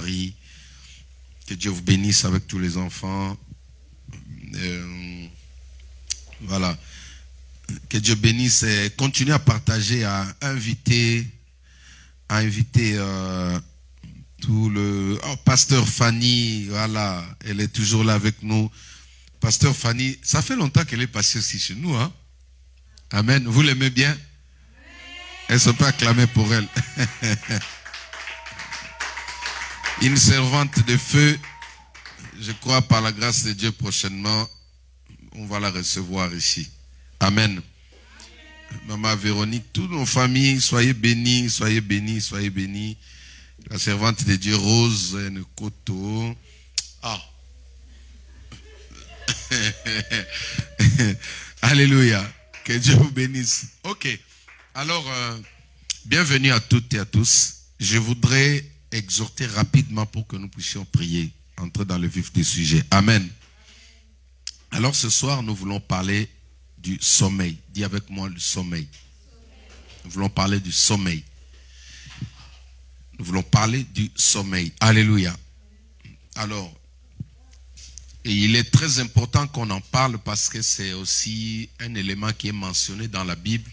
Marie. Que Dieu vous bénisse avec tous les enfants. Voilà. Que Dieu bénisse et continuez à partager, à inviter tout le... Oh, Pasteur Fanny, voilà, elle est toujours là avec nous. Pasteur Fanny, ça fait longtemps qu'elle est passée aussi chez nous, hein? Amen. Vous l'aimez bien? Elle se peut acclamer pour elle. Une servante de feu, je crois par la grâce de Dieu prochainement, on va la recevoir ici. Amen. Maman Véronique, toutes nos familles, soyez bénis, soyez bénis, soyez bénis. La servante de Dieu, Rose Nkoto. Ah. Alléluia. Que Dieu vous bénisse. Ok. Alors, bienvenue à toutes et à tous. Je voudrais exhorter rapidement pour que nous puissions prier, entrer dans le vif du sujet. Amen. Alors ce soir, nous voulons parler du sommeil. Dis avec moi le sommeil. Nous voulons parler du sommeil. Nous voulons parler du sommeil. Alléluia. Alors, et il est très important qu'on en parle parce que c'est aussi un élément qui est mentionné dans la Bible,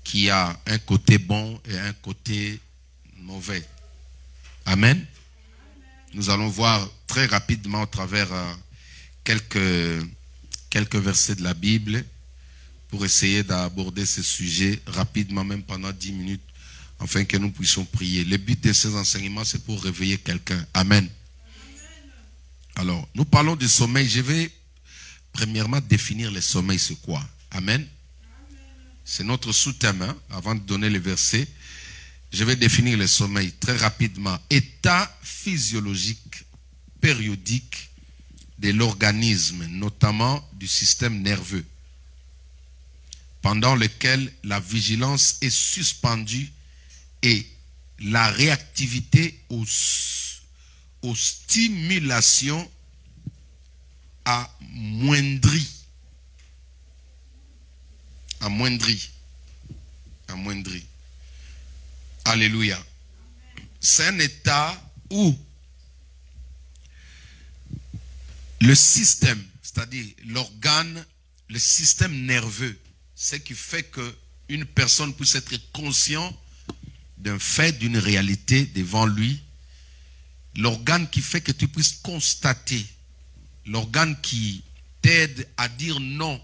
qui a un côté bon et un côté mauvais. Amen. Nous allons voir très rapidement au travers quelques versets de la Bible pour essayer d'aborder ce sujet rapidement, même pendant 10 minutes, afin que nous puissions prier. Le but de ces enseignements, c'est pour réveiller quelqu'un. Amen. Alors, nous parlons du sommeil. Je vais premièrement définir le sommeil, c'est quoi? Amen. C'est notre sous-thème, hein, avant de donner les versets. Je vais définir le sommeil très rapidement. État physiologique périodique de l'organisme, notamment du système nerveux, pendant lequel la vigilance est suspendue et la réactivité aux stimulations amoindrie. Alléluia. C'est un état où le système, c'est-à-dire l'organe, le système nerveux, ce qui fait qu'une personne puisse être consciente d'un fait, d'une réalité devant lui, l'organe qui fait que tu puisses constater, l'organe qui t'aide à dire non,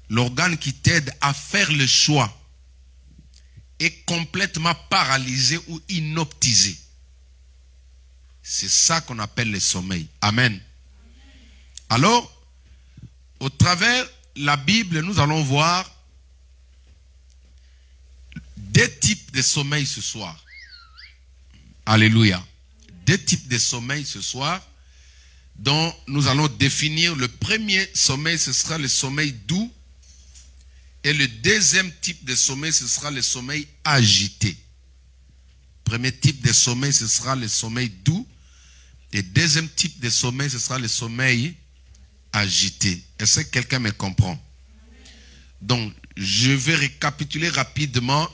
l'organe qui t'aide à faire le choix, est complètement paralysé ou inoptisé. C'est ça qu'on appelle le sommeil. Amen. Alors, au travers de la Bible, nous allons voir deux types de sommeil ce soir. Alléluia. Deux types de sommeil ce soir, dont nous allons définir. Le premier sommeil, ce sera le sommeil doux. Et le deuxième type de sommeil, ce sera le sommeil agité. Premier type de sommeil, ce sera le sommeil doux. Et deuxième type de sommeil, ce sera le sommeil agité. Est-ce que quelqu'un me comprend? Donc, je vais récapituler rapidement.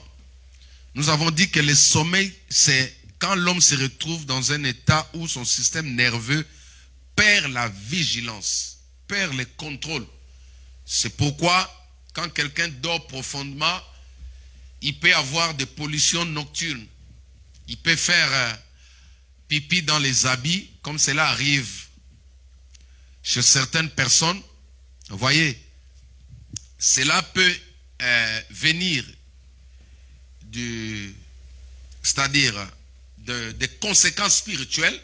Nous avons dit que le sommeil, c'est quand l'homme se retrouve dans un état où son système nerveux perd la vigilance, perd le contrôle. C'est pourquoi, quand quelqu'un dort profondément, il peut avoir des pollutions nocturnes. Il peut faire pipi dans les habits, comme cela arrive chez certaines personnes. Vous voyez, cela peut venir c'est-à-dire des conséquences spirituelles.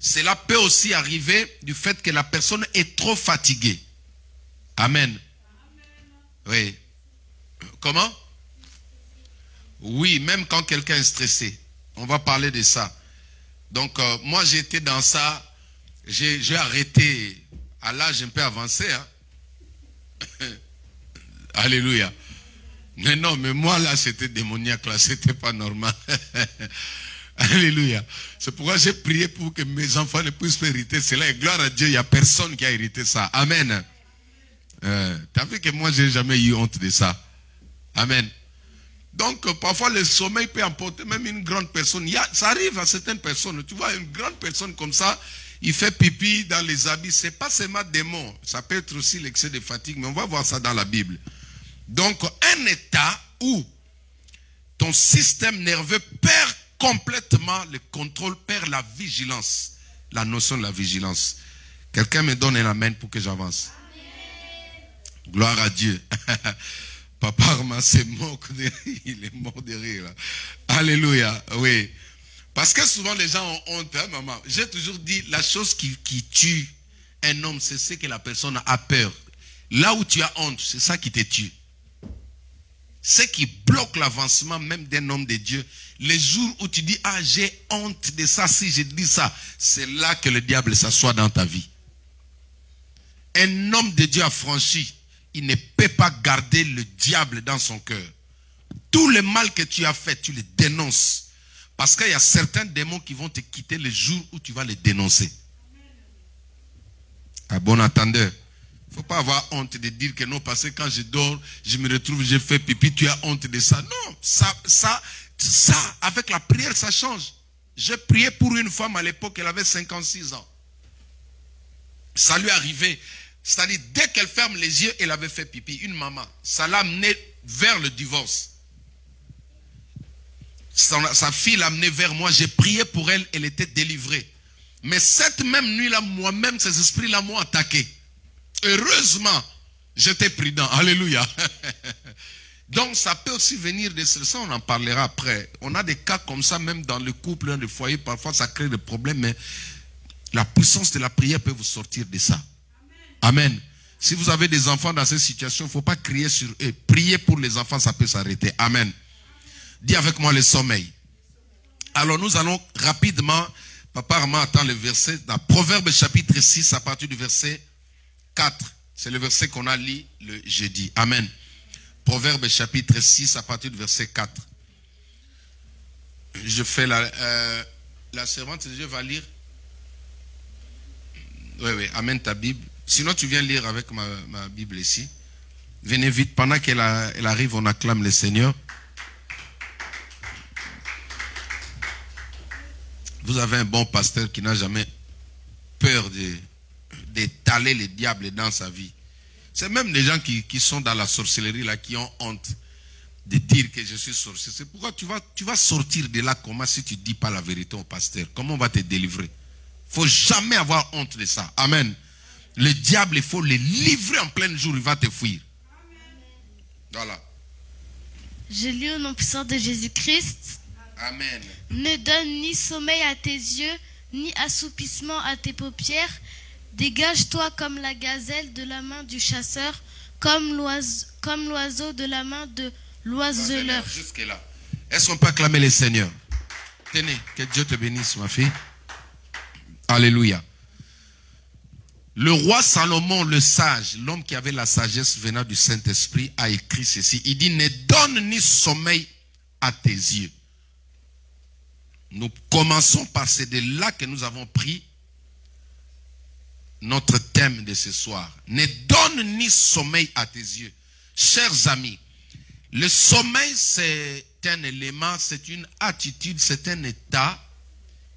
Cela peut aussi arriver du fait que la personne est trop fatiguée. Amen. Oui. Comment? Oui, même quand quelqu'un est stressé. On va parler de ça. Donc, moi, j'étais dans ça. J'ai arrêté à l'âge un peu avancé. Hein? Alléluia. Mais non, mais moi, là, c'était démoniaque. Là, c'était pas normal. Alléluia. C'est pourquoi j'ai prié pour que mes enfants ne puissent pas hériter cela. Et gloire à Dieu, il n'y a personne qui a hérité ça. Amen. T'as vu que moi, j'ai jamais eu honte de ça. Amen. Donc, parfois, le sommeil peut emporter même une grande personne. Ça arrive à certaines personnes. Tu vois, une grande personne comme ça, il fait pipi dans les habits. Ce n'est pas seulement démon. Ça peut être aussi l'excès de fatigue, mais on va voir ça dans la Bible. Donc, un état où ton système nerveux perd complètement le contrôle, perd la vigilance. La notion de la vigilance. Quelqu'un me donne un amen pour que j'avance. Gloire à Dieu. Papa Armand c'est moque de rire. Il est mort de rire. Là. Alléluia. Oui. Parce que souvent les gens ont honte, hein, maman. J'ai toujours dit, la chose qui tue un homme, c'est ce que la personne a peur. Là où tu as honte, c'est ça qui te tue. Ce qui bloque l'avancement même d'un homme de Dieu. Les jours où tu dis, ah, j'ai honte de ça, si je dis ça, c'est là que le diable s'assoit dans ta vie. Un homme de Dieu affranchi, il ne peut pas garder le diable dans son cœur. Tout le mal que tu as fait, tu le dénonces. Parce qu'il y a certains démons qui vont te quitter le jour où tu vas les dénoncer. À bon entendeur. Il ne faut pas avoir honte de dire que non, parce que quand je dors, je me retrouve, j'ai fait pipi, tu as honte de ça. Non, ça, avec la prière, ça change. J'ai prié pour une femme à l'époque, elle avait 56 ans. Ça lui arrivait. C'est-à-dire, dès qu'elle ferme les yeux, elle avait fait pipi. Une maman. Ça l'a amené vers le divorce. Sa fille l'a amené vers moi. J'ai prié pour elle. Elle était délivrée. Mais cette même nuit-là, moi-même, ces esprits-là m'ont attaqué. Heureusement, j'étais prudent. Alléluia. Donc, ça peut aussi venir de ça. On en parlera après. On a des cas comme ça, même dans le couple, dans le foyer. Parfois, ça crée des problèmes. Mais la puissance de la prière peut vous sortir de ça. Amen. Si vous avez des enfants dans cette situation, il ne faut pas crier sur eux. Prier pour les enfants, ça peut s'arrêter. Amen. Dis avec moi le sommeil. Alors nous allons rapidement, Papa Armand attend le verset, dans Proverbe chapitre 6 à partir du verset 4. C'est le verset qu'on a lu le jeudi. Amen. Proverbe chapitre 6 à partir du verset 4. Je fais la servante de Dieu va lire. Oui, amène ta Bible. Sinon, tu viens lire avec ma Bible ici. Venez vite. Pendant qu'elle arrive, on acclame le Seigneur. Vous avez un bon pasteur qui n'a jamais peur d'étaler le diable dans sa vie. C'est même les gens qui sont dans la sorcellerie, là, qui ont honte de dire que je suis sorcier. C'est pourquoi tu vas sortir de là comment si tu ne dis pas la vérité au pasteur. Comment on va te délivrer? Il ne faut jamais avoir honte de ça. Amen. Le diable, il faut le livrer en plein jour, il va te fuir. Voilà. Je lis au nom puissant de Jésus-Christ. Amen. Ne donne ni sommeil à tes yeux, ni assoupissement à tes paupières. Dégage-toi comme la gazelle de la main du chasseur, comme l'oiseau de la main de l'oiseleur. Jusque-là. Est-ce qu'on peut acclamer le Seigneur? Tenez, que Dieu te bénisse, ma fille. Alléluia. Le roi Salomon, le sage, l'homme qui avait la sagesse venant du Saint-Esprit, a écrit ceci. Il dit, ne donne ni sommeil à tes yeux. Nous commençons par c'est de là que nous avons pris notre thème de ce soir. Ne donne ni sommeil à tes yeux. Chers amis, le sommeil c'est un élément, c'est une attitude, c'est un état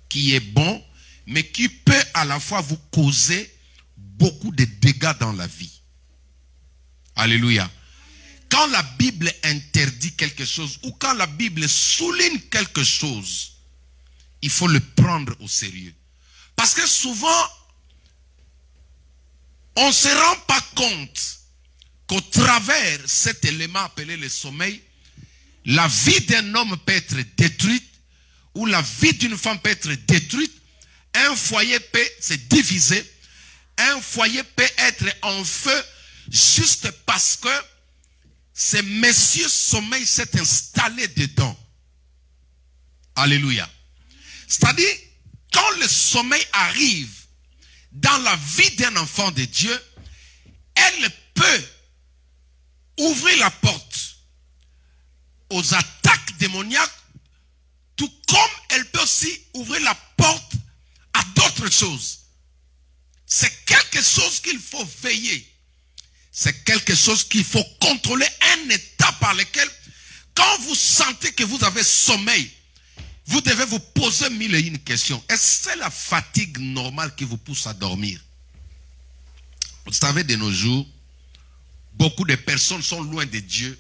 qui est bon, mais qui peut à la fois vous causer beaucoup de dégâts dans la vie. Alléluia. Quand la Bible interdit quelque chose ou quand la Bible souligne quelque chose, il faut le prendre au sérieux. Parce que souvent, on ne se rend pas compte qu'au travers cet élément appelé le sommeil, la vie d'un homme peut être détruite ou la vie d'une femme peut être détruite. Un foyer peut se diviser. Un foyer peut être en feu juste parce que ce monsieur sommeil s'est installé dedans. Alléluia. C'est-à-dire, quand le sommeil arrive dans la vie d'un enfant de Dieu, elle peut ouvrir la porte aux attaques démoniaques, tout comme elle peut aussi ouvrir la porte à d'autres choses. C'est quelque chose qu'il faut veiller. C'est quelque chose qu'il faut contrôler, un état par lequel, Quand vous sentez que vous avez sommeil, vous devez vous poser mille et une questions. Est-ce que c'est la fatigue normale qui vous pousse à dormir? Vous savez, de nos jours, beaucoup de personnes sont loin de Dieu.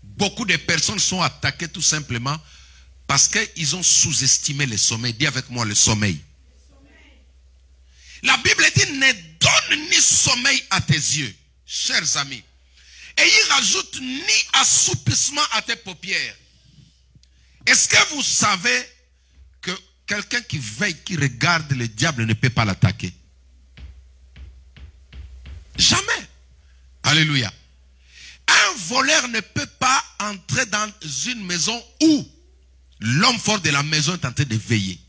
Beaucoup de personnes sont attaquées tout simplement parce qu'ils ont sous-estimé le sommeil. Dis avec moi le sommeil. La Bible dit, ne donne ni sommeil à tes yeux, chers amis. Et il rajoute ni assoupissement à tes paupières. Est-ce que vous savez que quelqu'un qui veille, qui regarde le diable ne peut pas l'attaquer? Jamais. Alléluia. Un voleur ne peut pas entrer dans une maison où l'homme fort de la maison est en train de veiller.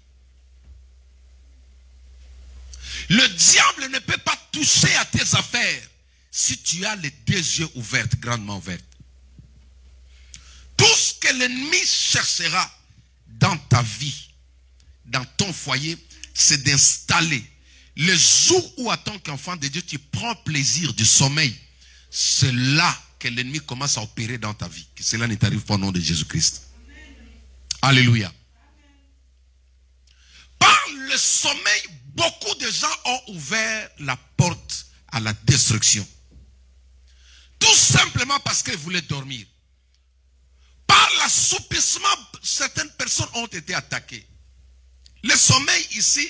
Le diable ne peut pas toucher à tes affaires si tu as les deux yeux ouverts, grandement ouverts. Tout ce que l'ennemi cherchera dans ta vie, dans ton foyer, c'est d'installer. Le jour où, en tant qu'enfant de Dieu, tu prends plaisir du sommeil, c'est là que l'ennemi commence à opérer dans ta vie. Que cela ne t'arrive pas au nom de Jésus-Christ. Alléluia. Par le sommeil, beaucoup de gens ont ouvert la porte à la destruction. Tout simplement parce qu'ils voulaient dormir. Par l'assoupissement, certaines personnes ont été attaquées. Le sommeil ici,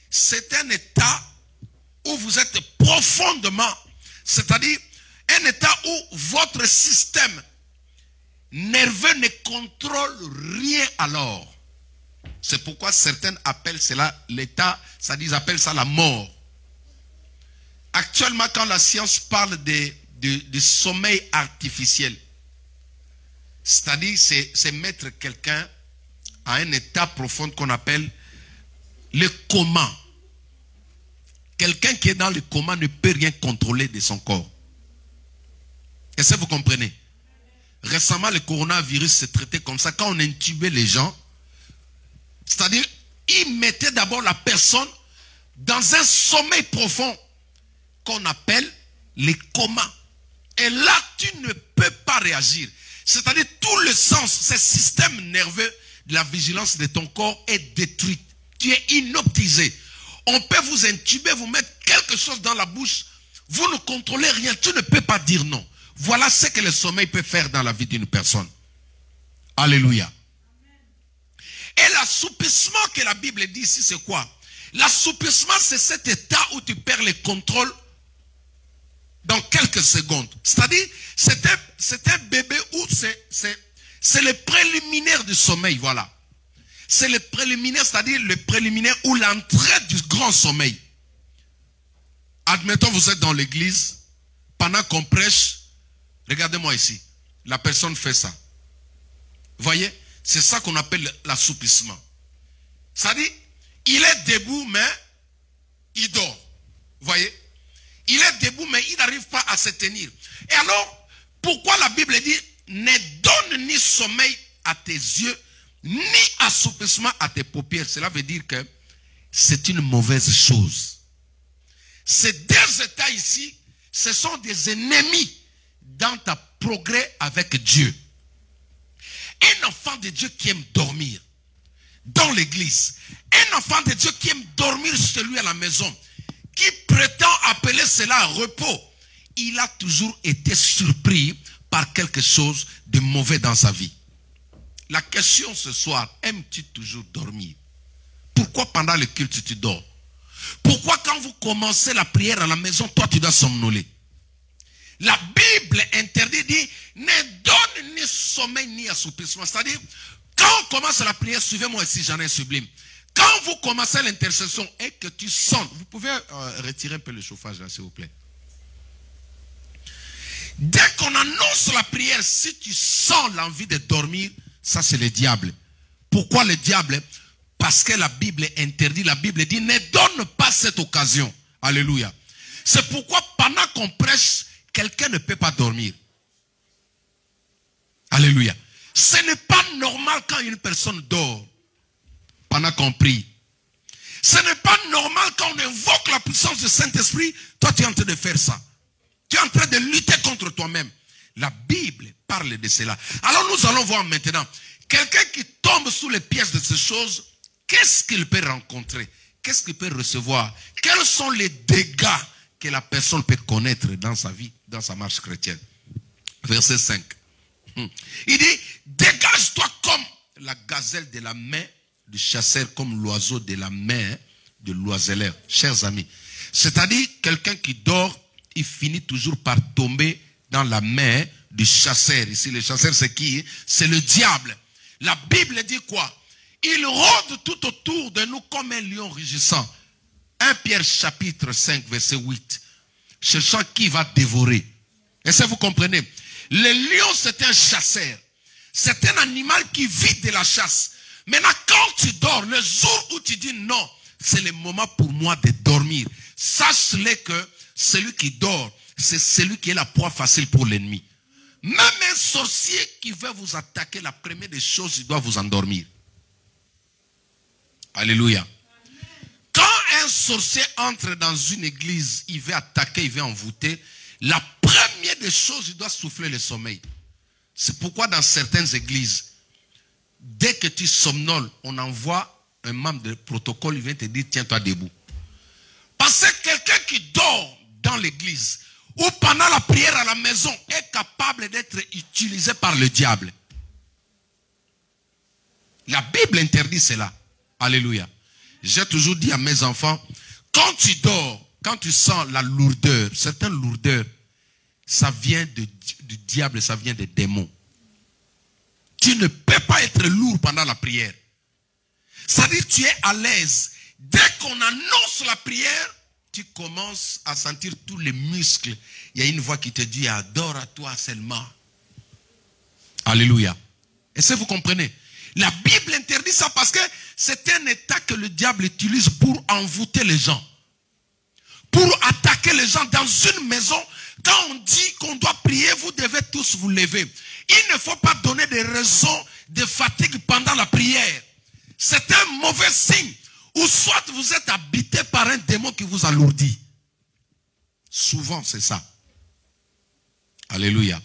c'est un état où vous êtes profondément, c'est-à-dire un état où votre système nerveux ne contrôle rien alors. C'est pourquoi certains appellent cela l'état, c'est-à-dire ils appellent ça la mort. Actuellement, quand la science parle de sommeil artificiel, c'est-à-dire c'est mettre quelqu'un à un état profond qu'on appelle le coma. Quelqu'un qui est dans le coma ne peut rien contrôler de son corps. Est-ce que vous comprenez? Récemment, le coronavirus s'est traité comme ça. Quand on intubait les gens, c'est-à-dire, ils mettaient d'abord la personne dans un sommeil profond qu'on appelle le coma. Et là, tu ne peux pas réagir. C'est-à-dire, tout le sens, ce système nerveux de la vigilance de ton corps est détruit. Tu es inoptisé. On peut vous intuber, vous mettre quelque chose dans la bouche. Vous ne contrôlez rien. Tu ne peux pas dire non. Voilà ce que le sommeil peut faire dans la vie d'une personne. Alléluia. Et l'assoupissement que la Bible dit ici, c'est quoi? L'assoupissement, c'est cet état où tu perds le contrôle dans quelques secondes. C'est-à-dire, c'est un bébé où c'est le préliminaire du sommeil, voilà. C'est le préliminaire, c'est-à-dire le préliminaire ou l'entrée du grand sommeil. Admettons, vous êtes dans l'église, pendant qu'on prêche, regardez-moi ici, la personne fait ça. Vous voyez? C'est ça qu'on appelle l'assoupissement. C'est-à-dire, il est debout, mais il dort. Vous voyez? Il est debout, mais il n'arrive pas à se tenir. Et alors, pourquoi la Bible dit, ne donne ni sommeil à tes yeux, ni assoupissement à tes paupières? Cela veut dire que c'est une mauvaise chose. Ces deux états ici, ce sont des ennemis dans ta progrès avec Dieu. Un enfant de Dieu qui aime dormir dans l'église, un enfant de Dieu qui aime dormir chez lui à la maison, qui prétend appeler cela repos, il a toujours été surpris par quelque chose de mauvais dans sa vie. La question ce soir, aimes-tu toujours dormir? Pourquoi pendant le culte tu dors? Pourquoi quand vous commencez la prière à la maison, toi tu dois somnoler? La Bible interdit, dit, ne donne ni sommeil ni assoupissement. C'est-à-dire, quand on commence la prière, suivez-moi ici, j'en ai un sublime. Quand vous commencez l'intercession et que tu sens, vous pouvez retirer un peu le chauffage là, s'il vous plaît. Dès qu'on annonce la prière, si tu sens l'envie de dormir, ça c'est le diable. Pourquoi le diable? Parce que la Bible interdit, la Bible dit, ne donne pas cette occasion. Alléluia. C'est pourquoi pendant qu'on prêche, quelqu'un ne peut pas dormir. Alléluia. Ce n'est pas normal quand une personne dort pendant qu'on prie. Ce n'est pas normal quand on invoque la puissance du Saint-Esprit. Toi, tu es en train de faire ça. Tu es en train de lutter contre toi-même. La Bible parle de cela. Alors nous allons voir maintenant. Quelqu'un qui tombe sous les pièges de ces choses, qu'est-ce qu'il peut rencontrer? Qu'est-ce qu'il peut recevoir? Quels sont les dégâts que la personne peut connaître dans sa vie, dans sa marche chrétienne? Verset 5. Il dit, dégage-toi comme la gazelle de la main du chasseur, comme l'oiseau de la main de l'oiseleur. Chers amis, c'est-à-dire quelqu'un qui dort, il finit toujours par tomber dans la main du chasseur. Ici, le chasseur, c'est qui? C'est le diable. La Bible dit quoi? Il rôde tout autour de nous comme un lion rugissant. 1 Pierre chapitre 5, verset 8. Cherchant qui va dévorer. Est-ce que vous comprenez? Le lion, c'est un chasseur. C'est un animal qui vit de la chasse. Maintenant, quand tu dors, le jour où tu dis non, c'est le moment pour moi de dormir. Sache-le que celui qui dort, c'est celui qui est la proie facile pour l'ennemi. Même un sorcier qui veut vous attaquer, la première des choses, il doit vous endormir. Alléluia. Quand un sorcier entre dans une église, il veut attaquer, il veut envoûter, la première des choses, il doit souffler le sommeil. C'est pourquoi dans certaines églises, dès que tu somnoles, on envoie un membre de protocole, il vient te dire, tiens-toi debout. Parce que quelqu'un qui dort dans l'église, ou pendant la prière à la maison, est capable d'être utilisé par le diable. La Bible interdit cela. Alléluia. J'ai toujours dit à mes enfants, quand tu dors, quand tu sens la lourdeur, certaines lourdeurs, ça vient du diable, ça vient des démons. Tu ne peux pas être lourd pendant la prière. C'est-à-dire que tu es à l'aise. Dès qu'on annonce la prière, tu commences à sentir tous les muscles. Il y a une voix qui te dit, adore à toi seulement. Alléluia. Est-ce que vous comprenez? La Bible interdit ça parce que c'est un état que le diable utilise pour envoûter les gens. Pour attaquer les gens dans une maison. Quand on dit qu'on doit prier, vous devez tous vous lever. Il ne faut pas donner des raisons de fatigue pendant la prière. C'est un mauvais signe. Ou soit vous êtes habité par un démon qui vous alourdit. Souvent c'est ça. Alléluia.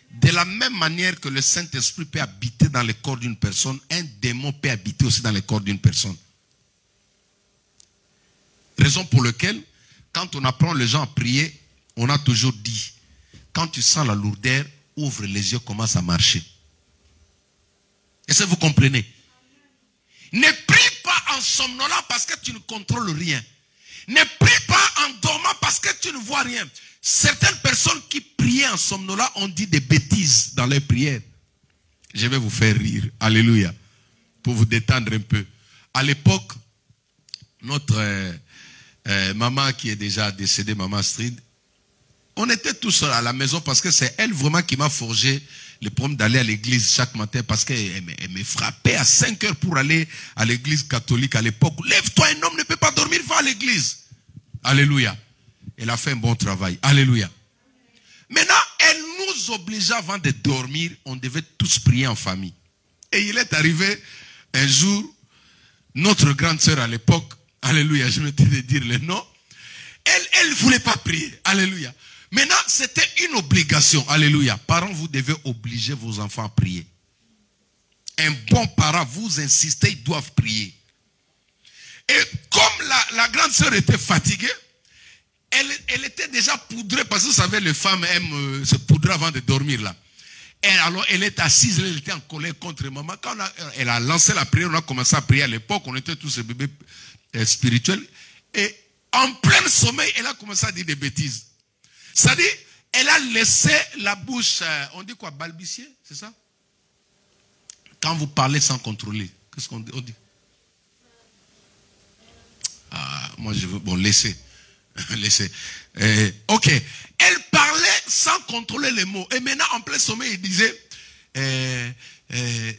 De la même manière que le Saint-Esprit peut habiter dans le corps d'une personne, un démon peut habiter aussi dans le corps d'une personne. Raison pour laquelle, quand on apprend les gens à prier, on a toujours dit, quand tu sens la lourdeur, ouvre les yeux, commence à marcher. Est-ce que vous comprenez? Ne prie pas en somnolant parce que tu ne contrôles rien. Ne prie pas en dormant parce que tu ne vois rien. Certaines personnes qui priaient en somnolant ont dit des bêtises dans leurs prières. Je vais vous faire rire. Alléluia. Pour vous détendre un peu. À l'époque, notre maman qui est déjà décédée, maman Astrid, on était tous à la maison parce que c'est elle vraiment qui m'a forgé le problème d'aller à l'église chaque matin parce qu'elle me frappait à 5 heures pour aller à l'église catholique à l'époque. Lève-toi, un homme ne peut pas dormir, va à l'église. Alléluia. Elle a fait un bon travail. Alléluia. Maintenant, elle nous obligeait avant de dormir, on devait tous prier en famille. Et il est arrivé un jour, notre grande sœur à l'époque, alléluia, je m'étais de dire le nom, elle ne voulait pas prier. Alléluia. Maintenant, c'était une obligation. Alléluia. Parents, vous devez obliger vos enfants à prier. Un bon parent, vous insistez, ils doivent prier. Et comme la grande sœur était fatiguée, elle était déjà poudrée, parce que vous savez, les femmes aiment se poudrer avant de dormir là. Et alors, elle est assise, elle était en colère contre maman. Quand elle a lancé la prière, on a commencé à prier à l'époque, on était tous des bébés spirituels. Et en plein sommeil, elle a commencé à dire des bêtises. C'est-à-dire, elle a laissé la bouche, on dit quoi, balbutier, c'est ça? Quand vous parlez sans contrôler, qu'est-ce qu'on dit? Ah, moi je veux, bon, laissez. Laissez. Ok. Elle parlait sans contrôler les mots. Et maintenant, en plein sommeil, il disait,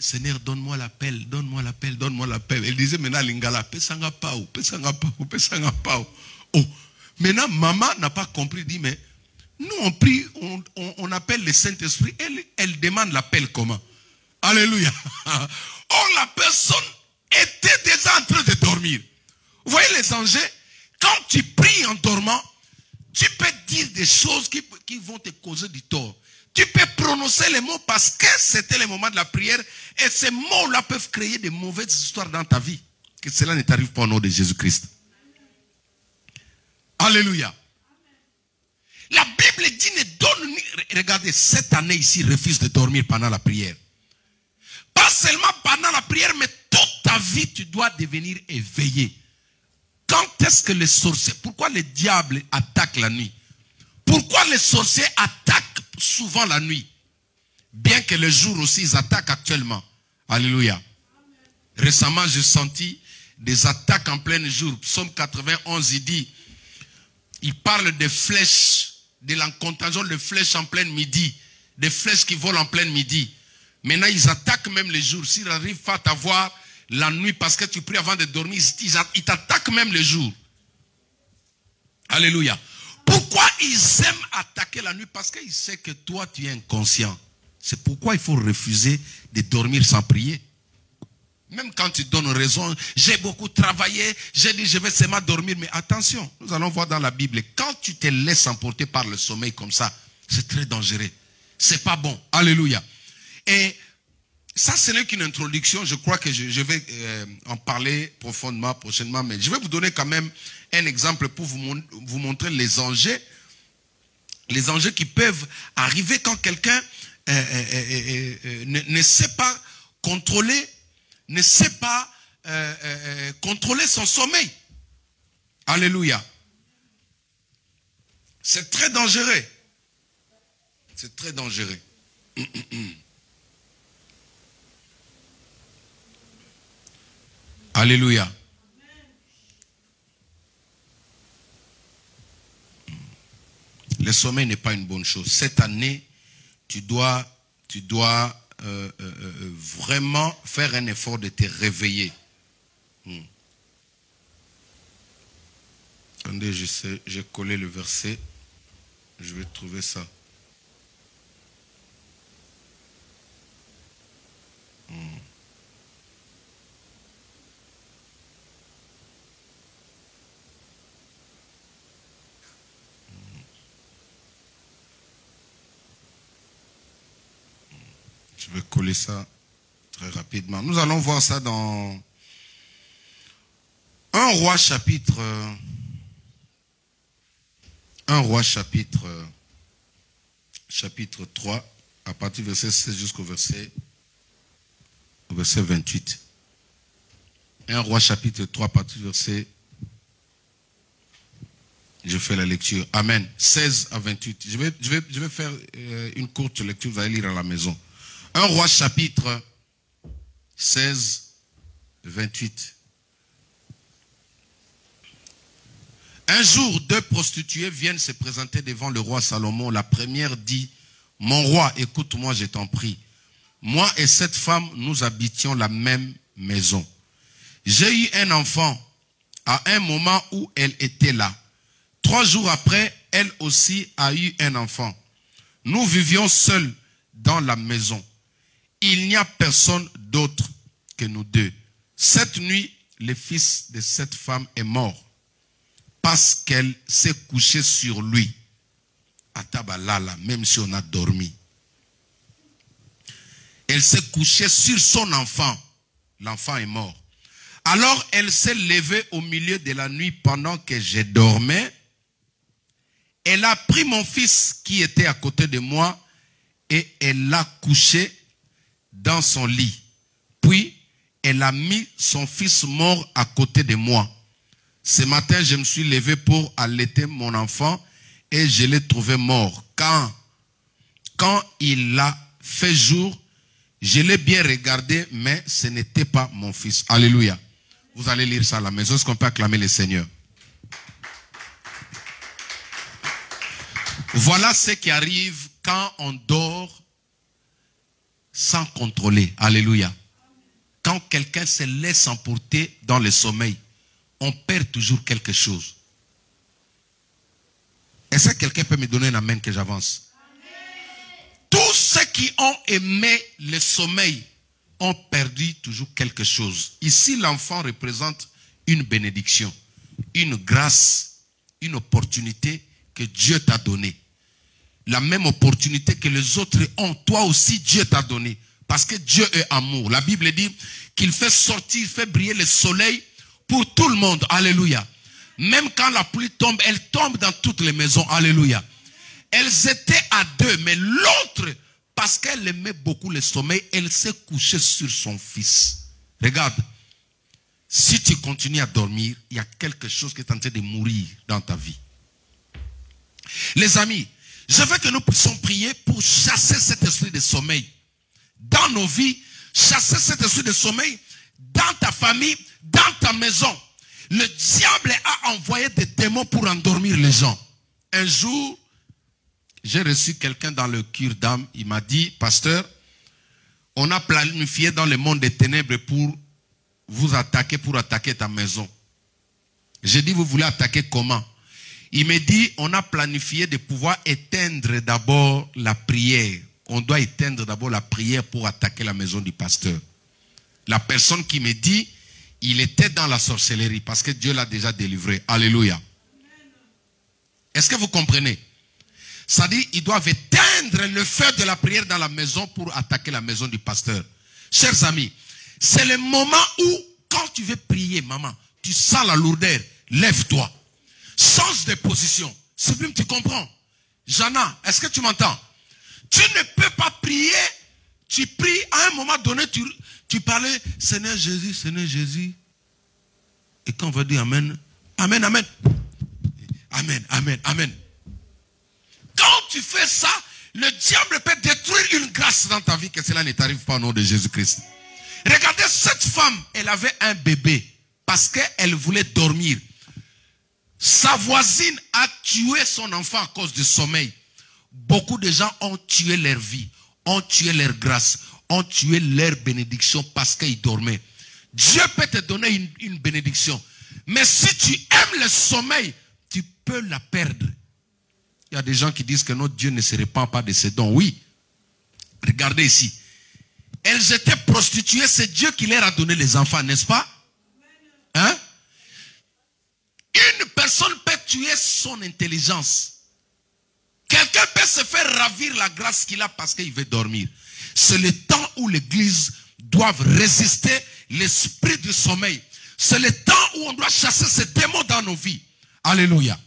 Seigneur, donne-moi l'appel, donne-moi l'appel, donne-moi l'appel. Elle disait maintenant, Lingala, pesanga pao, pesanga pao, pesanga pao. Oh. Maintenant, maman n'a pas compris, dit, mais nous on prie, on appelle le Saint-Esprit. Elle demande l'appel comment? Alléluia. Oh, la personne était déjà en train de dormir. Vous voyez les dangers? Quand tu pries en dormant, tu peux dire des choses qui vont te causer du tort. Tu peux prononcer les mots parce que c'était le moment de la prière et ces mots-là peuvent créer de mauvaises histoires dans ta vie. Que cela ne t'arrive pas au nom de Jésus-Christ. Alléluia. La Bible dit ne donne ni... Regardez, cette année ici, refuse de dormir pendant la prière. Pas seulement pendant la prière, mais toute ta vie, tu dois devenir éveillé. Quand est-ce que les sorciers... Pourquoi les diables attaquent la nuit? Pourquoi les sorciers attaquent souvent la nuit? Bien que le jour aussi, ils attaquent actuellement. Alléluia. Récemment, j'ai senti des attaques en plein jour. Psaume 91, il dit, il parle des flèches, de l'incontagion de flèches en plein midi, des flèches qui volent en plein midi. Maintenant, ils attaquent même les jours. S'ils n'arrivent pas à t'avoir la nuit parce que tu pries avant de dormir, ils t'attaquent même les jours. Alléluia. Pourquoi ils aiment attaquer la nuit? Parce qu'ils savent que toi, tu es inconscient. C'est pourquoi il faut refuser de dormir sans prier. Même quand tu donnes raison, j'ai beaucoup travaillé, j'ai dit je vais seulement dormir. Mais attention, nous allons voir dans la Bible, quand tu te laisses emporter par le sommeil comme ça, c'est très dangereux. C'est pas bon. Alléluia. Et ça, ce n'est qu'une introduction. Je crois que je vais en parler profondément prochainement. Mais je vais vous donner quand même un exemple pour vous montrer les enjeux qui peuvent arriver quand quelqu'un ne sait pas contrôler, contrôler son sommeil. Alléluia. C'est très dangereux. C'est très dangereux. Alléluia. Le sommeil n'est pas une bonne chose. Cette année, tu dois vraiment faire un effort de te réveiller. Attendez, j'ai collé le verset. Je vais trouver ça. Je vais coller ça très rapidement. Nous allons voir ça dans 1 Roi chapitre 3, à partir du verset 16 jusqu'au verset 28. 1 Roi chapitre 3, à partir du verset... Je fais la lecture. Amen. 16 à 28. Je vais faire une courte lecture, vous allez lire à la maison. 1 Roi chapitre 16, 28. Un jour, 2 prostituées viennent se présenter devant le roi Salomon. La première dit, « Mon roi, écoute-moi, je t'en prie. Moi et cette femme, nous habitions la même maison. J'ai eu un enfant à un moment où elle était là. 3 jours après, elle aussi a eu un enfant. Nous vivions seuls dans la maison. Il n'y a personne d'autre que nous deux. Cette nuit, le fils de cette femme est mort parce qu'elle s'est couchée sur lui. Atabalala, même si on a dormi. Elle s'est couchée sur son enfant. L'enfant est mort. Alors elle s'est levée au milieu de la nuit pendant que je dormais. Elle a pris mon fils qui était à côté de moi et elle l'a couché dans son lit. Puis, elle a mis son fils mort à côté de moi. Ce matin, je me suis levé pour allaiter mon enfant et je l'ai trouvé mort. Quand il a fait jour, je l'ai bien regardé, mais ce n'était pas mon fils. Alléluia. Vous allez lire ça à la maison. Est-ce qu'on peut acclamer le Seigneur? Voilà ce qui arrive quand on dort sans contrôler. Alléluia. Quand quelqu'un se laisse emporter dans le sommeil, on perd toujours quelque chose. Est-ce que quelqu'un peut me donner un amen que j'avance? Tous ceux qui ont aimé le sommeil ont perdu toujours quelque chose. Ici, l'enfant représente une bénédiction, une grâce, une opportunité que Dieu t'a donnée. la même opportunité que les autres ont. Toi aussi, Dieu t'a donné. Parce que Dieu est amour. La Bible dit qu'il fait sortir, il fait briller le soleil pour tout le monde. Alléluia. Même quand la pluie tombe, elle tombe dans toutes les maisons. Alléluia. Elles étaient à deux, mais l'autre, parce qu'elle aimait beaucoup le sommeil, elle s'est couchée sur son fils. Regarde. Si tu continues à dormir, il y a quelque chose qui est en train de mourir dans ta vie. Les amis, je veux que nous puissions prier pour chasser cet esprit de sommeil dans nos vies, chasser cet esprit de sommeil dans ta famille, dans ta maison. Le diable a envoyé des démons pour endormir les gens. Un jour, j'ai reçu quelqu'un dans le cure d'âme. Il m'a dit, pasteur, on a planifié dans le monde des ténèbres pour vous attaquer, pour attaquer ta maison. J'ai dit, vous voulez attaquer comment? Il me dit, on a planifié de pouvoir éteindre d'abord la prière. On doit éteindre d'abord la prière pour attaquer la maison du pasteur. La personne qui me dit, il était dans la sorcellerie parce que Dieu l'a déjà délivré. Alléluia. Est-ce que vous comprenez? Ça dit, ils doivent éteindre le feu de la prière dans la maison pour attaquer la maison du pasteur. Chers amis, c'est le moment où, quand tu veux prier, maman, tu sens la lourdeur, lève-toi. Change de position. Sublime, tu comprends? Jana, est-ce que tu m'entends? Tu ne peux pas prier. Tu pries, à un moment donné, tu parlais, Seigneur Jésus, Seigneur Jésus. Et quand on va dire Amen, Amen, Amen. Amen, Amen, Amen. Quand tu fais ça, le diable peut détruire une grâce dans ta vie, que cela ne t'arrive pas au nom de Jésus-Christ. Regardez, cette femme, elle avait un bébé parce qu'elle voulait dormir. Sa voisine a tué son enfant à cause du sommeil. Beaucoup de gens ont tué leur vie, ont tué leur grâce, ont tué leur bénédiction parce qu'ils dormaient. Dieu peut te donner une bénédiction. Mais si tu aimes le sommeil, tu peux la perdre. Il y a des gens qui disent que notre Dieu ne se répand pas de ses dons. Oui. Regardez ici. Elles étaient prostituées, c'est Dieu qui leur a donné les enfants, n'est-ce pas? Hein? Une personne peut tuer son intelligence. Quelqu'un peut se faire ravir la grâce qu'il a parce qu'il veut dormir. C'est le temps où l'église doit résister l'esprit du sommeil. C'est le temps où on doit chasser ces démons dans nos vies. Alléluia.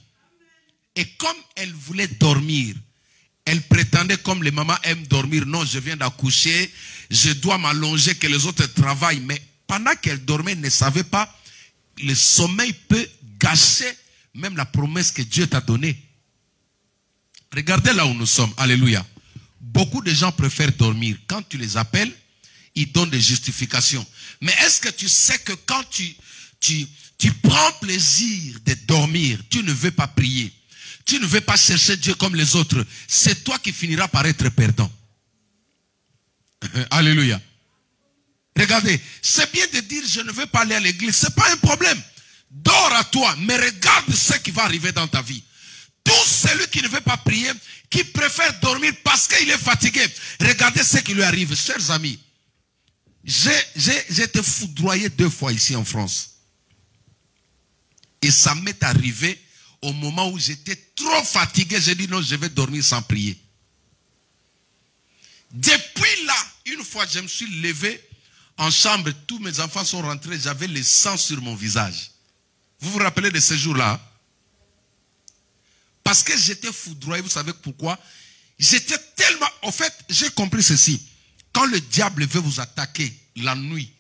Et comme elle voulait dormir, elle prétendait comme les mamans aiment dormir. Non, je viens d'accoucher, je dois m'allonger, que les autres travaillent. Mais pendant qu'elle dormait, elle ne savait pas, le sommeil peut gâcher même la promesse que Dieu t'a donnée. Regardez là où nous sommes. Alléluia. Beaucoup de gens préfèrent dormir. Quand tu les appelles, ils donnent des justifications. Mais est-ce que tu sais que quand tu prends plaisir de dormir, tu ne veux pas prier, tu ne veux pas chercher Dieu comme les autres, c'est toi qui finiras par être perdant. Alléluia. Regardez, c'est bien de dire je ne veux pas aller à l'église, ce n'est pas un problème. Dors à toi, mais regarde ce qui va arriver dans ta vie. Tout celui qui ne veut pas prier, qui préfère dormir parce qu'il est fatigué, regardez ce qui lui arrive. Chers amis, j'ai été foudroyé 2 fois ici en France. Et ça m'est arrivé au moment où j'étais trop fatigué. J'ai dit non, je vais dormir sans prier. Depuis là, une fois je me suis levé en chambre, tous mes enfants sont rentrés, j'avais le sang sur mon visage. Vous vous rappelez de ce jour-là? Parce que j'étais foudroyé, vous savez pourquoi? J'étais tellement... En fait, j'ai compris ceci. Quand le diable veut vous attaquer la nuit,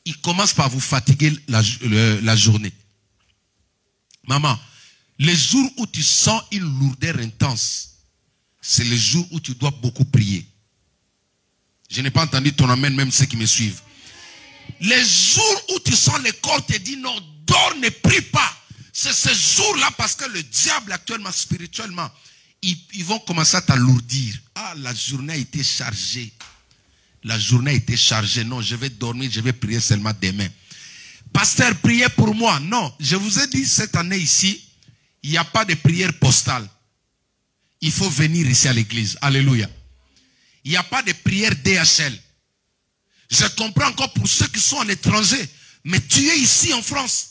il commence par vous fatiguer la journée. Maman, les jours où tu sens une lourdeur intense, c'est les jours où tu dois beaucoup prier. Je n'ai pas entendu ton amen, même ceux qui me suivent. Les jours où tu sens le corps te dit non, dors, ne prie pas. C'est ce jour-là parce que le diable actuellement, spirituellement, ils vont commencer à t'alourdir. Ah, la journée a été chargée. La journée a été chargée. Non, je vais dormir, je vais prier seulement demain. Pasteur, priez pour moi. Non, je vous ai dit cette année ici, il n'y a pas de prière postale. Il faut venir ici à l'église. Alléluia. Il n'y a pas de prière DHL. Je comprends encore pour ceux qui sont à l'étranger. Mais tu es ici en France.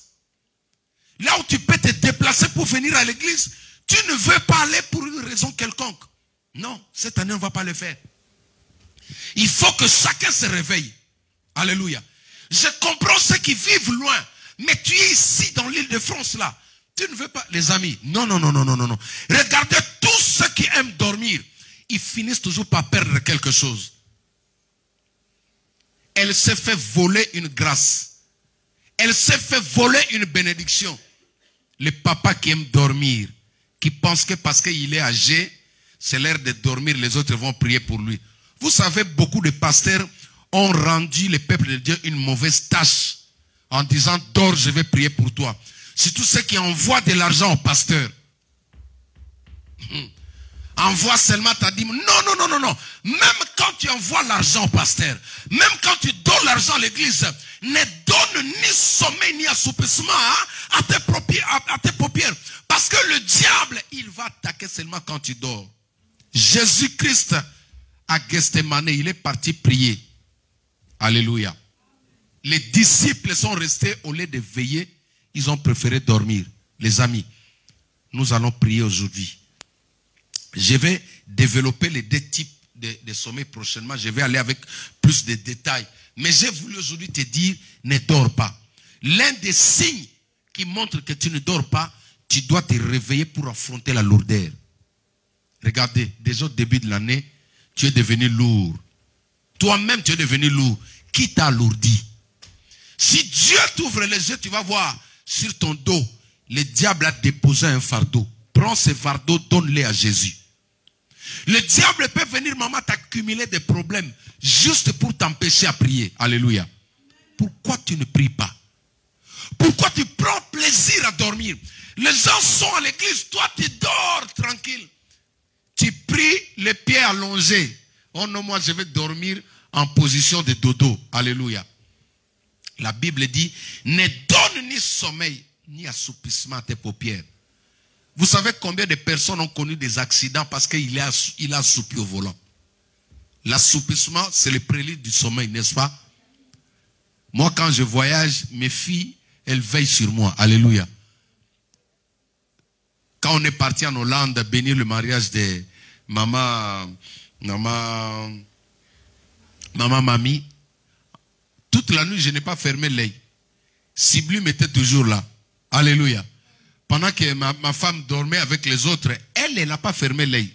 Là où tu peux te déplacer pour venir à l'église, tu ne veux pas aller pour une raison quelconque. Non, cette année, on ne va pas le faire. Il faut que chacun se réveille. Alléluia. Je comprends ceux qui vivent loin. Mais tu es ici dans l'île de France là. Tu ne veux pas, les amis. Non, non, non, non, non, non, non. Regardez tous ceux qui aiment dormir. Ils finissent toujours par perdre quelque chose. Elle s'est fait voler une grâce. Elle s'est fait voler une bénédiction. Le papa qui aime dormir, qui pense que parce qu'il est âgé, c'est l'heure de dormir, les autres vont prier pour lui. Vous savez, beaucoup de pasteurs ont rendu le peuple de Dieu une mauvaise tâche en disant « Dors, je vais prier pour toi ». Surtout ceux qui envoient de l'argent au pasteur. Envoie seulement ta dîme. Non, non, non, non, non. Même quand tu envoies l'argent au pasteur, même quand tu donnes l'argent à l'église, ne donne ni sommeil ni assoupissement à tes paupières. Parce que le diable, il va attaquer seulement quand tu dors. Jésus-Christ, à Gethsémane, il est parti prier. Alléluia. Les disciples sont restés au lieu de veiller. Ils ont préféré dormir. Les amis, nous allons prier aujourd'hui. Je vais développer les deux types de sommeil prochainement. Je vais aller avec plus de détails. Mais j'ai voulu aujourd'hui te dire, ne dors pas. L'un des signes qui montre que tu ne dors pas, tu dois te réveiller pour affronter la lourdeur. Regardez, déjà au début de l'année, tu es devenu lourd. Toi-même, tu es devenu lourd. Qui t'a alourdi? Si Dieu t'ouvre les yeux, tu vas voir sur ton dos, le diable a déposé un fardeau. Prends ce fardeau, donne-le à Jésus. Le diable peut venir, maman, t'accumuler des problèmes juste pour t'empêcher à prier. Alléluia. Pourquoi tu ne pries pas? Pourquoi tu prends plaisir à dormir? Les gens sont à l'église, toi tu dors tranquille. Tu pries les pieds allongés. Oh non, moi je vais dormir en position de dodo. Alléluia. La Bible dit, ne donne ni sommeil, ni assoupissement à tes paupières. Vous savez combien de personnes ont connu des accidents parce qu'il a assoupi au volant? L'assoupissement, c'est le prélude du sommeil, n'est-ce pas? Moi, quand je voyage, mes filles, elles veillent sur moi. Alléluia. Quand on est parti en Hollande bénir le mariage de mamie, toute la nuit, je n'ai pas fermé l'œil. Sublime était toujours là. Alléluia. Pendant que ma femme dormait avec les autres, elle n'a pas fermé l'œil.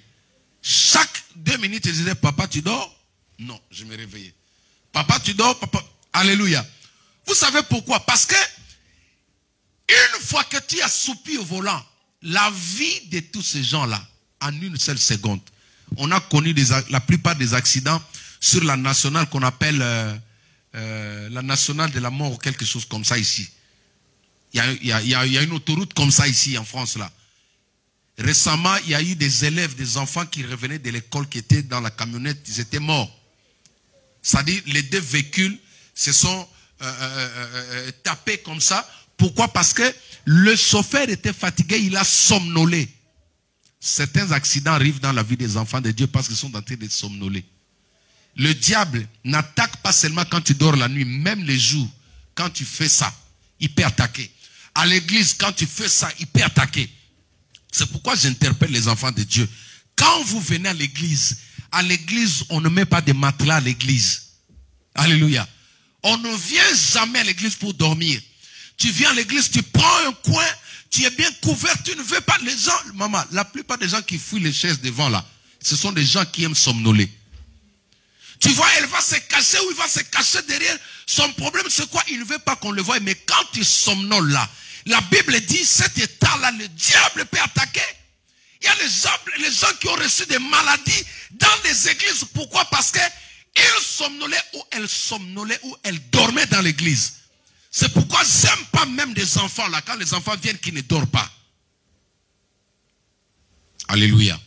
Chaque 2 minutes, elle disait, papa, tu dors? Non, je me réveillais. Papa, tu dors? Papa. Alléluia. Vous savez pourquoi? Parce que une fois que tu as assoupi au volant, la vie de tous ces gens-là, en une seule seconde, on a connu la plupart des accidents sur la nationale qu'on appelle la nationale de la mort ou quelque chose comme ça ici. Il y a une autoroute comme ça ici en France là. Récemment, il y a eu des élèves, des enfants qui revenaient de l'école qui étaient dans la camionnette, ils étaient morts. C'est-à-dire les deux véhicules se sont tapés comme ça. Pourquoi? Parce que le chauffeur était fatigué, il a somnolé. Certains accidents arrivent dans la vie des enfants de Dieu parce qu'ils sont en train de somnoler. Le diable n'attaque pas seulement quand tu dors la nuit, même les jours, quand tu fais ça, il peut attaquer. À l'église, quand tu fais ça, il peut attaquer. C'est pourquoi j'interpelle les enfants de Dieu. Quand vous venez à l'église, on ne met pas de matelas à l'église. Alléluia. On ne vient jamais à l'église pour dormir. Tu viens à l'église, tu prends un coin, tu es bien couvert, tu ne veux pas les gens. Maman, la plupart des gens qui fouillent les chaises devant là, ce sont des gens qui aiment somnoler. Tu vois, elle va se cacher ou il va se cacher derrière. Son problème, c'est quoi? Il ne veut pas qu'on le voie. Mais quand tu somnoles là, la Bible dit, cet état-là, le diable peut attaquer. Il y a les gens qui ont reçu des maladies dans les églises. Pourquoi? Parce qu'ils somnolaient ou elles dormaient dans l'église. C'est pourquoi j'aime pas même des enfants là, quand les enfants viennent qui ne dorment pas. Alléluia.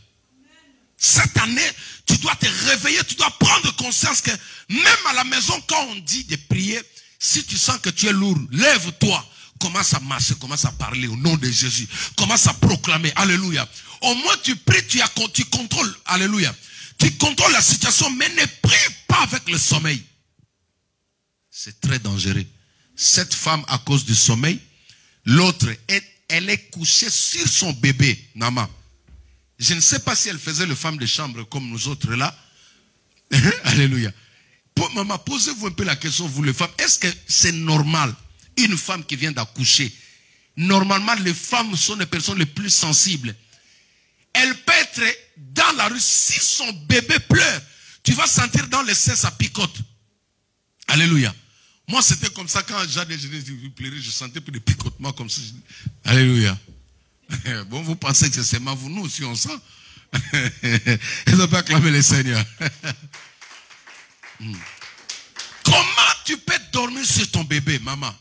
Cette année, tu dois te réveiller, tu dois prendre conscience que même à la maison, quand on dit de prier, si tu sens que tu es lourd, lève-toi, commence à marcher, commence à parler au nom de Jésus, commence à proclamer, alléluia. Au moins tu pries, tu contrôles, alléluia. Tu contrôles la situation, mais ne prie pas avec le sommeil. C'est très dangereux. Cette femme, à cause du sommeil, l'autre, elle est couchée sur son bébé, Nama. Je ne sais pas si elle faisait le femme de chambre comme nous autres là. Alléluia. Maman, posez-vous un peu la question, vous les femmes. Est-ce que c'est normal, une femme qui vient d'accoucher? Normalement, les femmes sont les personnes les plus sensibles. Elle peut être dans la rue, si son bébé pleure, tu vas sentir dans les seins, ça picote. Alléluia. Moi, c'était comme ça quand Jade pleurait, je sentais plus de picotement comme ça. Alléluia. Bon, vous pensez que c'est seulement vous, nous aussi on sent. Ils ont pas acclamé le Seigneur. Comment tu peux dormir sur ton bébé, maman?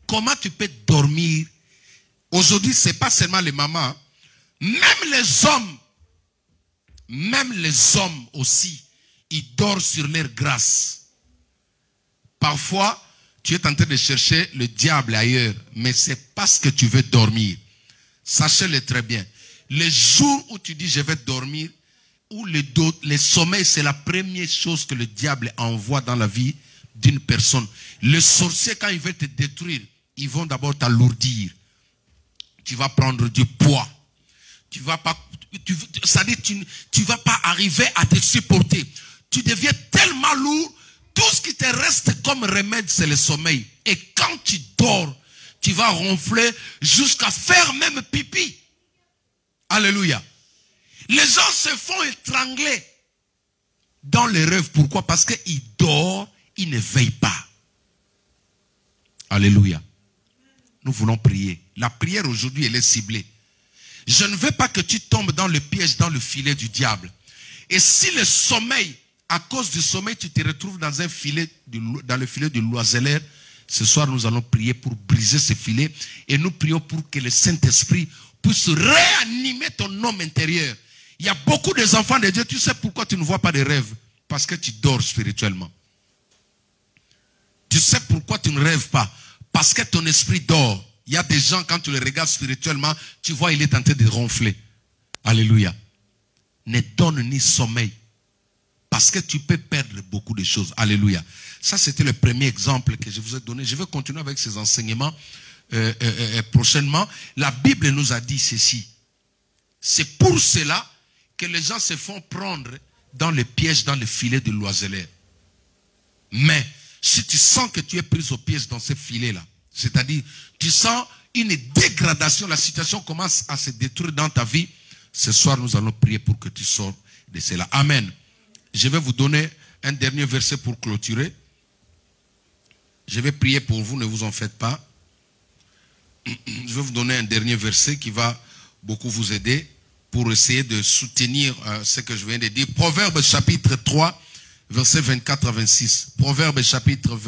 Comment tu peux dormir? Aujourd'hui, ce n'est pas seulement les mamans. Même les hommes aussi, ils dorment sur leur grâce. Parfois, tu es en train de chercher le diable ailleurs, mais c'est parce que tu veux dormir. Sachez-le très bien. Le jour où tu dis je vais dormir, ou le sommeil, c'est la première chose que le diable envoie dans la vie d'une personne. Le sorcier, quand il veut te détruire, ils vont d'abord t'alourdir. Tu vas prendre du poids. Tu vas pas, c'est-à-dire tu vas pas arriver à te supporter. Tu deviens tellement lourd, tout ce qui te reste comme remède, c'est le sommeil. Et quand tu dors, tu vas ronfler jusqu'à faire même pipi. Alléluia. Les gens se font étrangler dans les rêves. Pourquoi? Parce qu'ils dorment, ils ne veillent pas. Alléluia. Nous voulons prier. La prière aujourd'hui, elle est ciblée. Je ne veux pas que tu tombes dans le piège, dans le filet du diable. Et si le sommeil, à cause du sommeil, tu te retrouves dans un filet, dans le filet du l'oiseleur, ce soir nous allons prier pour briser ce filet. Et nous prions pour que le Saint-Esprit puisse réanimer ton homme intérieur. Il y a beaucoup d'enfants de Dieu, tu sais pourquoi tu ne vois pas de rêves? Parce que tu dors spirituellement. Tu sais pourquoi tu ne rêves pas? Parce que ton esprit dort. Il y a des gens, quand tu les regardes spirituellement, tu vois, il est en train de ronfler. Alléluia. Ne donne ni sommeil. Parce que tu peux perdre beaucoup de choses. Alléluia. Ça, c'était le premier exemple que je vous ai donné. Je vais continuer avec ces enseignements prochainement. La Bible nous a dit ceci. C'est pour cela que les gens se font prendre dans le piège, dans le filet de l'oiseleur. Mais si tu sens que tu es pris au piège dans ce filet-là, c'est-à-dire tu sens une dégradation, la situation commence à se détruire dans ta vie, ce soir nous allons prier pour que tu sors de cela. Amen. Je vais vous donner un dernier verset pour clôturer. Je vais prier pour vous, ne vous en faites pas. Je vais vous donner un dernier verset qui va beaucoup vous aider pour essayer de soutenir ce que je viens de dire. Proverbe chapitre 3, versets 24 à 26. Proverbe chapitre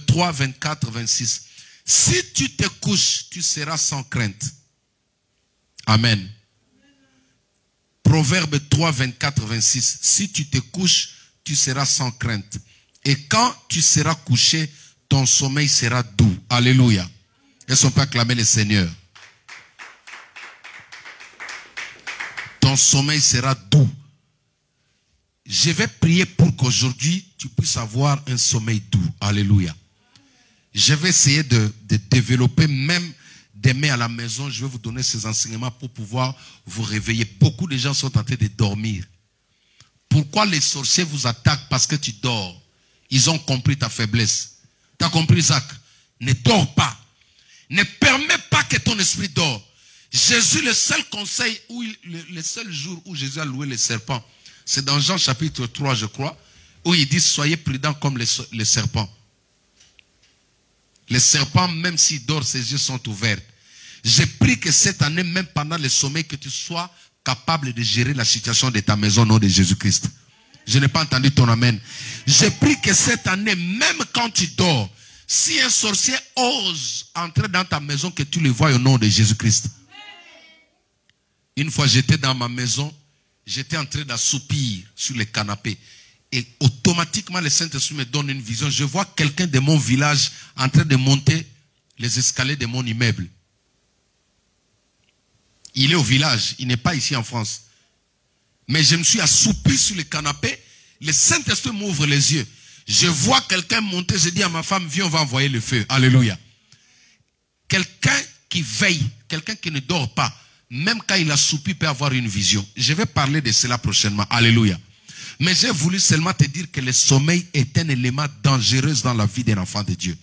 3, 24, 26. Si tu te couches, tu seras sans crainte. Amen. Proverbe 3, 24, 26. Si tu te couches, tu seras sans crainte. Et quand tu seras couché, ton sommeil sera doux. Alléluia. Est-ce qu'on peut acclamer le Seigneur? Ton sommeil sera doux. Je vais prier pour qu'aujourd'hui, tu puisses avoir un sommeil doux. Alléluia. Je vais essayer de développer même demain à la maison. Je vais vous donner ces enseignements pour pouvoir vous réveiller. Beaucoup de gens sont en train de dormir. Pourquoi les sorciers vous attaquent? Parce que tu dors. Ils ont compris ta faiblesse. Tu as compris, Isaac? Ne dors pas. Ne permets pas que ton esprit dort. Jésus, le seul conseil, le seul jour où Jésus a loué les serpents, c'est dans Jean chapitre 3, je crois, où il dit, soyez prudents comme les serpents. Les serpents, même s'ils dorment, ses yeux sont ouverts. J'ai pris que cette année, même pendant le sommeil, que tu sois capable de gérer la situation de ta maison au nom de Jésus-Christ. Je n'ai pas entendu ton amen. J'ai pris que cette année, même quand tu dors, si un sorcier ose entrer dans ta maison, que tu le vois au nom de Jésus-Christ. Une fois, j'étais dans ma maison, j'étais en train d'assoupir sur le canapé. Et automatiquement, le Saint-Esprit me donne une vision. Je vois quelqu'un de mon village en train de monter les escaliers de mon immeuble. Il est au village, il n'est pas ici en France. Mais je me suis assoupi sur le canapé. Le Saint-Esprit m'ouvre les yeux. Je vois quelqu'un monter, je dis à ma femme, viens, on va envoyer le feu. Alléluia. Quelqu'un qui veille, quelqu'un qui ne dort pas, même quand il assoupit, peut avoir une vision. Je vais parler de cela prochainement. Alléluia. Mais j'ai voulu seulement te dire que le sommeil est un élément dangereux dans la vie d'un enfant de Dieu.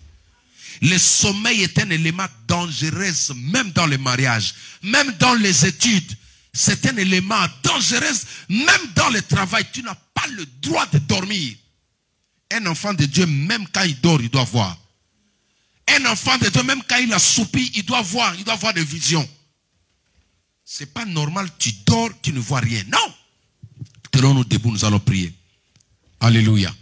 Le sommeil est un élément dangereux même dans le mariage, même dans les études. C'est un élément dangereux même dans le travail. Tu n'as pas le droit de dormir. Un enfant de Dieu, même quand il dort, il doit voir. Un enfant de Dieu, même quand il assoupit, il doit voir des visions. C'est pas normal, tu dors, tu ne vois rien. Non. Tenons-nous debout, nous allons prier. Alléluia.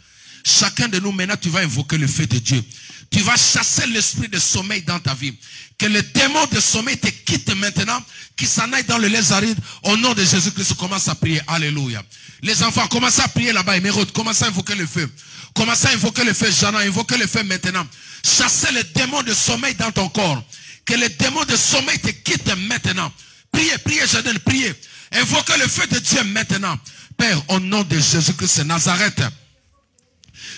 Chacun de nous, maintenant, tu vas invoquer le feu de Dieu. Tu vas chasser l'esprit de sommeil dans ta vie. Que le démon de sommeil te quitte maintenant, qu'il s'en aille dans le lait aride. Au nom de Jésus-Christ, commence à prier. Alléluia. Les enfants, commencez à prier là-bas. Émeraude, commencez à invoquer le feu. Commencez à invoquer le feu, Jana. Invoquez le feu maintenant. Chassez le démon de sommeil dans ton corps. Que le démon de sommeil te quitte maintenant. Priez, priez, Jadel, priez. Invoquez le feu de Dieu maintenant. Père, au nom de Jésus-Christ de Nazareth,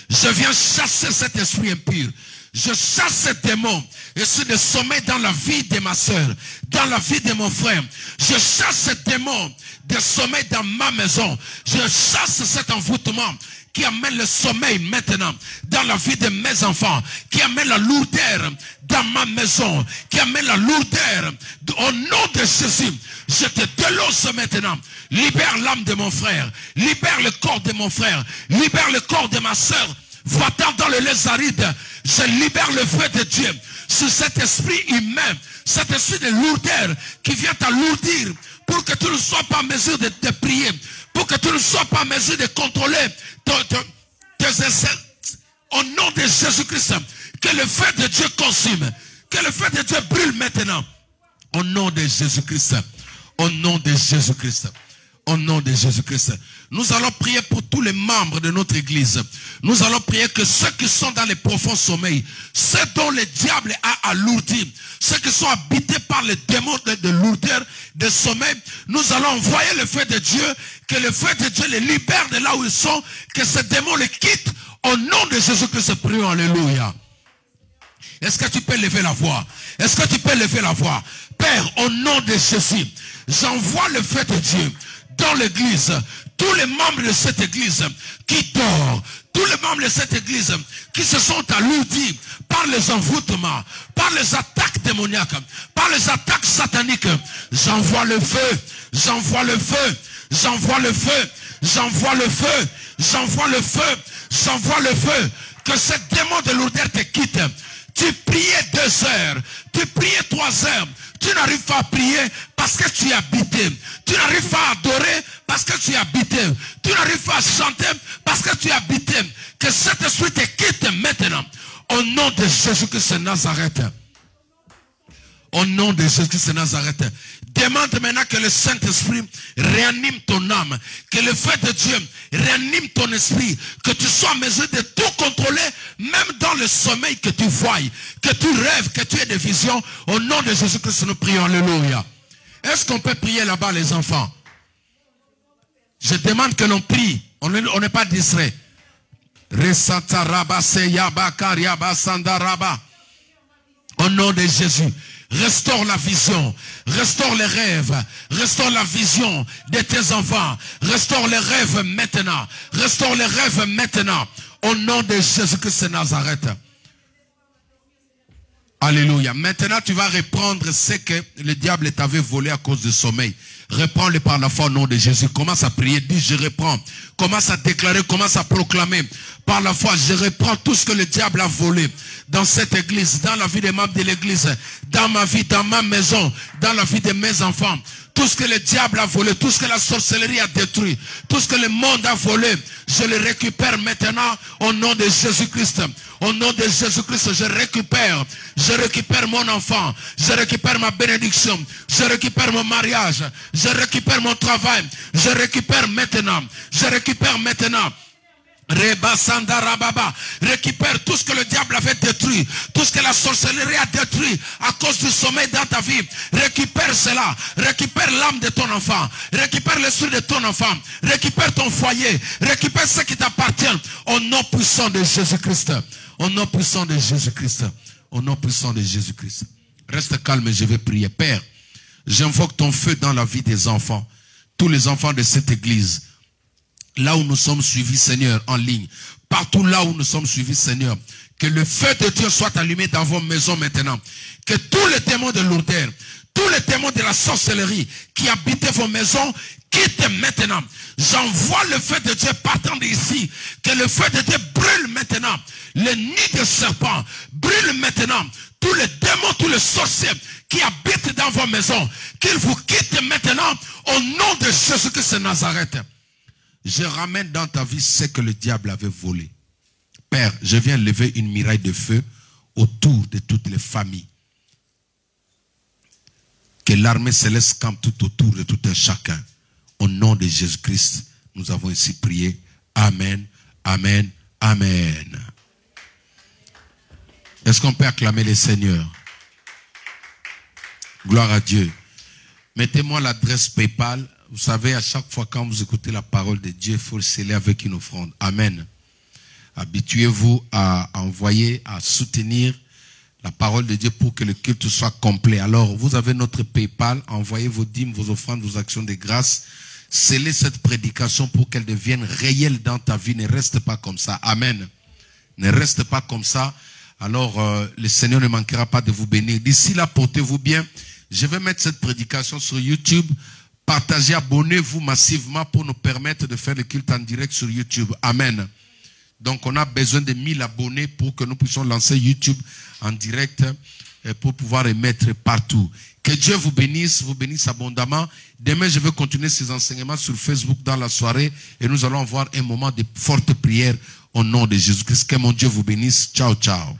je viens chasser cet esprit impur. Je chasse ce démon, esprit de sommeil dans la vie de ma soeur, dans la vie de mon frère. Je chasse ce démon de sommeil dans ma maison. Je chasse cet envoûtement qui amène le sommeil maintenant dans la vie de mes enfants, qui amène la lourdeur dans ma maison, qui amène la lourdeur. Au nom de Jésus, je te délose maintenant. Libère l'âme de mon frère, libère le corps de mon frère, libère le corps de ma soeur. Va-t'en dans le lait aride. Je libère le feu de Dieu sur cet esprit humain, cet esprit de lourdeur qui vient t'alourdir pour que tu ne sois pas en mesure de prier, pour que tu ne sois pas en mesure de contrôler tes essais. Au nom de Jésus-Christ, que le feu de Dieu consume, que le feu de Dieu brûle maintenant. Au nom de Jésus-Christ, au nom de Jésus-Christ. Au nom de Jésus-Christ. Nous allons prier pour tous les membres de notre église. Nous allons prier que ceux qui sont dans les profonds sommeils, ceux dont le diable a alourdi, ceux qui sont habités par les démons de lourdeur, de sommeil, nous allons envoyer le feu de Dieu, que le feu de Dieu les libère de là où ils sont, que ces démons les quittent. Au nom de Jésus-Christ, prions, alléluia. Est-ce que tu peux lever la voix? Est-ce que tu peux lever la voix? Père, au nom de Jésus, j'envoie le feu de Dieu dans l'église, tous les membres de cette église qui dorment, tous les membres de cette église qui se sont alourdis par les envoûtements, par les attaques démoniaques, par les attaques sataniques, j'envoie le feu, j'envoie le feu, j'envoie le feu, j'envoie le feu, j'envoie le feu, j'envoie le feu, que ce démon de lourdeur te quitte. Tu priais 2 heures, tu priais 3 heures, tu n'arrives pas à prier parce que tu es habité. Tu n'arrives pas à adorer parce que tu es habité. Tu n'arrives pas à chanter parce que tu es habité. Que cet esprit te quitte maintenant. Au nom de Jésus-Christ de Nazareth. Au nom de Jésus-Christ de Nazareth. Demande maintenant que le Saint-Esprit réanime ton âme. Que le feu de Dieu réanime ton esprit. Que tu sois en mesure de tout contrôler, même dans le sommeil que tu vois. Que tu rêves, que tu aies des visions. Au nom de Jésus-Christ, nous prions. Alléluia. Est-ce qu'on peut prier là-bas, les enfants? Je demande que l'on prie. On n'est pas distrait. Au nom de Jésus. Restaure la vision, restaure les rêves, restaure la vision de tes enfants, restaure les rêves maintenant, restaure les rêves maintenant, au nom de Jésus-Christ de Nazareth. Alléluia. Maintenant, tu vas reprendre ce que le diable t'avait volé à cause du sommeil. Reprends-le par la foi au nom de Jésus. Commence à prier, dis je reprends. Commence à déclarer, commence à proclamer. Par la foi, je reprends tout ce que le diable a volé dans cette église, dans la vie des membres de l'église, dans ma vie, dans ma maison, dans la vie de mes enfants. Tout ce que le diable a volé, tout ce que la sorcellerie a détruit, tout ce que le monde a volé, je le récupère maintenant au nom de Jésus-Christ. Au nom de Jésus-Christ, je récupère mon enfant, je récupère ma bénédiction, je récupère mon mariage, je récupère mon travail, je récupère maintenant. Récupère tout ce que le diable avait détruit, tout ce que la sorcellerie a détruit à cause du sommeil dans ta vie. Récupère cela, récupère l'âme de ton enfant, récupère l'esprit de ton enfant, récupère ton foyer, récupère ce qui t'appartient au nom puissant de Jésus-Christ. Au nom puissant de Jésus-Christ. Au nom puissant de Jésus-Christ. Reste calme et je vais prier. Père, J'invoque ton feu dans la vie des enfants. Tous les enfants de cette église. Là où nous sommes suivis, Seigneur, en ligne. Partout là où nous sommes suivis, Seigneur. Que le feu de Dieu soit allumé dans vos maisons maintenant. Que tous les démons de lourdeur, tous les démons de la sorcellerie qui habitaient vos maisons, quittent maintenant. J'envoie le feu de Dieu partant d'ici. Que le feu de Dieu brûle maintenant. Le nid de serpent brûle maintenant. Tous les démons, tous les sorciers qui habitent dans vos maisons, qu'ils vous quittent maintenant au nom de Jésus-Christ de Nazareth. Je ramène dans ta vie ce que le diable avait volé. Père, je viens lever une muraille de feu autour de toutes les familles. Que l'armée céleste campe tout autour de tout un chacun. Au nom de Jésus-Christ, nous avons ici prié. Amen, amen, amen. Est-ce qu'on peut acclamer le Seigneur? Gloire à Dieu. Mettez-moi l'adresse PayPal. Vous savez, à chaque fois quand vous écoutez la parole de Dieu, il faut le sceller avec une offrande. Amen. Habituez-vous à envoyer, à soutenir la parole de Dieu pour que le culte soit complet. Alors, vous avez notre PayPal. Envoyez vos dîmes, vos offrandes, vos actions de grâce. Scellez cette prédication pour qu'elle devienne réelle dans ta vie. Ne reste pas comme ça. Amen. Ne reste pas comme ça. Alors, le Seigneur ne manquera pas de vous bénir. D'ici là, portez-vous bien. Je vais mettre cette prédication sur YouTube. Partagez, abonnez-vous massivement pour nous permettre de faire le culte en direct sur YouTube. Amen. Donc, on a besoin de 1000 abonnés pour que nous puissions lancer YouTube en direct et pour pouvoir émettre partout. Que Dieu vous bénisse abondamment. Demain, je vais continuer ces enseignements sur Facebook dans la soirée et nous allons avoir un moment de forte prière au nom de Jésus-Christ. Que mon Dieu vous bénisse. Ciao, ciao.